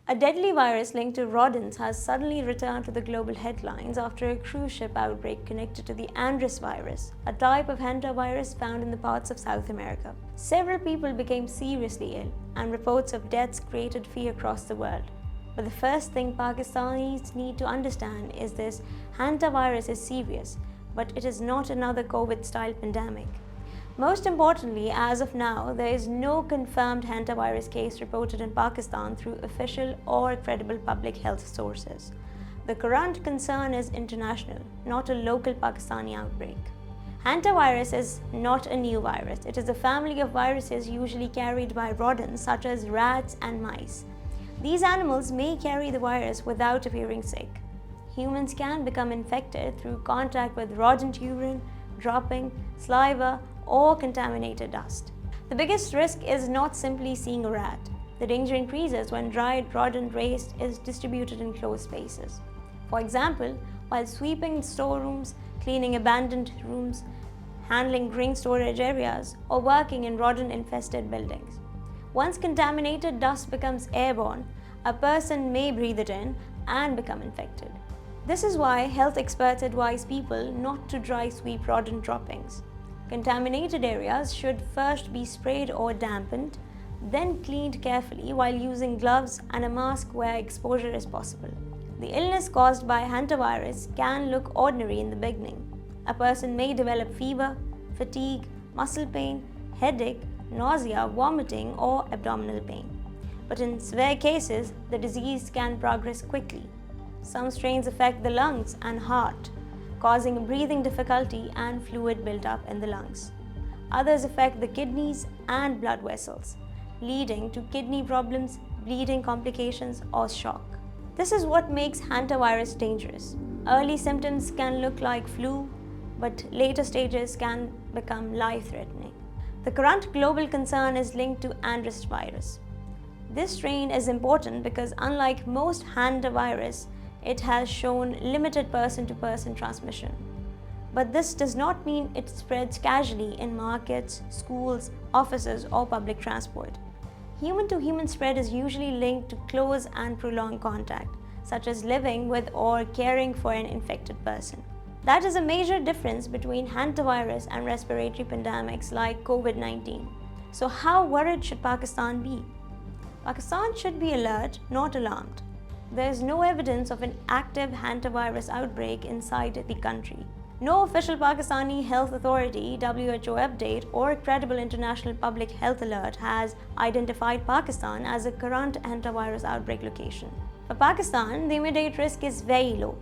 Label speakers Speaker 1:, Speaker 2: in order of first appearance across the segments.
Speaker 1: A deadly virus linked to rodents has suddenly returned to the global headlines after a cruise ship outbreak connected to the Hantavirus, a type of hantavirus found in the parts of South America. Several people became seriously ill, and reports of deaths created fear across the world. But the first thing Pakistanis need to understand is this: hantavirus is serious, but it is not another COVID-style pandemic. Most importantly, as of now, there is no confirmed hantavirus case reported in Pakistan through official or credible public health sources. The current concern is international, not a local Pakistani outbreak. Hantavirus is not a new virus. It is a family of viruses usually carried by rodents such as rats and mice. These animals may carry the virus without appearing sick. Humans can become infected through contact with rodent urine, dropping, saliva, or contaminated dust. The biggest risk is not simply seeing a rat. The danger increases when dried rodent waste is distributed in closed spaces. For example, while sweeping storerooms, cleaning abandoned rooms, handling grain storage areas, or working in rodent-infested buildings. Once contaminated dust becomes airborne, a person may breathe it in and become infected. This is why health experts advise people not to dry sweep rodent droppings. Contaminated areas should first be sprayed or dampened, then cleaned carefully while using gloves and a mask where exposure is possible. The illness caused by hantavirus can look ordinary in the beginning. A person may develop fever, fatigue, muscle pain, headache, nausea, vomiting, or abdominal pain. But in severe cases, the disease can progress quickly. Some strains affect the lungs and heart, causing breathing difficulty and fluid buildup in the lungs. Others affect the kidneys and blood vessels, leading to kidney problems, bleeding complications, or shock. This is what makes hantavirus dangerous. Early symptoms can look like flu, but later stages can become life-threatening. The current global concern is linked to Hantavirus. This strain is important because unlike most hantavirus, it has shown limited person-to-person transmission. But this does not mean it spreads casually in markets, schools, offices, or public transport. Human-to-human spread is usually linked to close and prolonged contact, such as living with or caring for an infected person. That is a major difference between hantavirus and respiratory pandemics like COVID-19. So how worried should Pakistan be? Pakistan should be alert, not alarmed. There is no evidence of an active hantavirus outbreak inside the country. No official Pakistani health authority, WHO update, or credible international public health alert has identified Pakistan as a current hantavirus outbreak location. For Pakistan, the immediate risk is very low.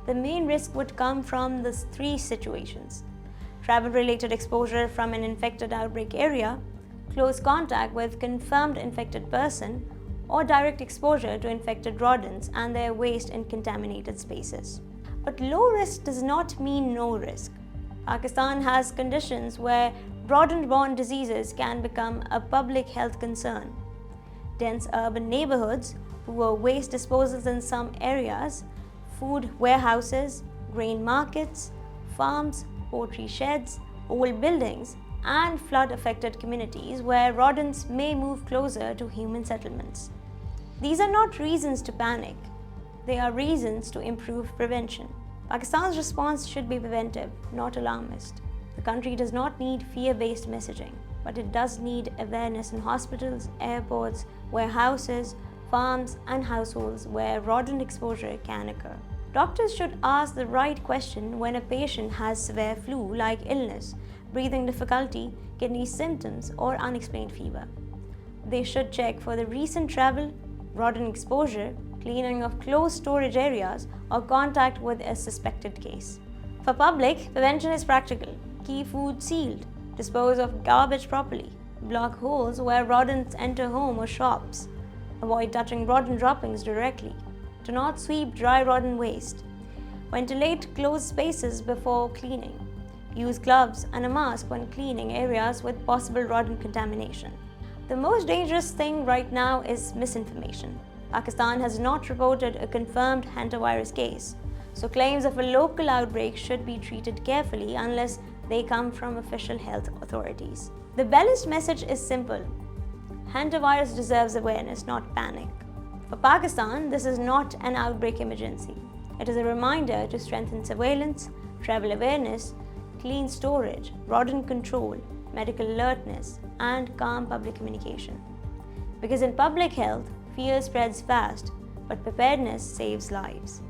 Speaker 1: The main risk would come from the three situations: travel-related exposure from an infected outbreak area, close contact with confirmed infected person, or direct exposure to infected rodents and their waste in contaminated spaces. But low risk does not mean no risk. Pakistan has conditions where rodent-borne diseases can become a public health concern. Dense urban neighborhoods, poor waste disposals in some areas, food warehouses, grain markets, farms, poultry sheds, old buildings, and flood-affected communities where rodents may move closer to human settlements. These are not reasons to panic. They are reasons to improve prevention. Pakistan's response should be preventive, not alarmist. The country does not need fear-based messaging, but it does need awareness in hospitals, airports, warehouses, farms, and households where rodent exposure can occur. Doctors should ask the right question when a patient has severe flu like illness, breathing difficulty, kidney symptoms, or unexplained fever. They should check for the recent travel, rodent exposure, cleaning of closed storage areas, or contact with a suspected case. For public, prevention is practical. Keep food sealed, dispose of garbage properly, block holes where rodents enter home or shops, avoid touching rodent droppings directly, do not sweep dry rodent waste, ventilate closed spaces before cleaning, use gloves and a mask when cleaning areas with possible rodent contamination. The most dangerous thing right now is misinformation. Pakistan has not reported a confirmed hantavirus case, so claims of a local outbreak should be treated carefully unless they come from official health authorities. The balanced message is simple. Hantavirus deserves awareness, not panic. For Pakistan, this is not an outbreak emergency. It is a reminder to strengthen surveillance, travel awareness, clean storage, rodent control, medical alertness, and calm public communication. Because in public health, fear spreads fast, but preparedness saves lives.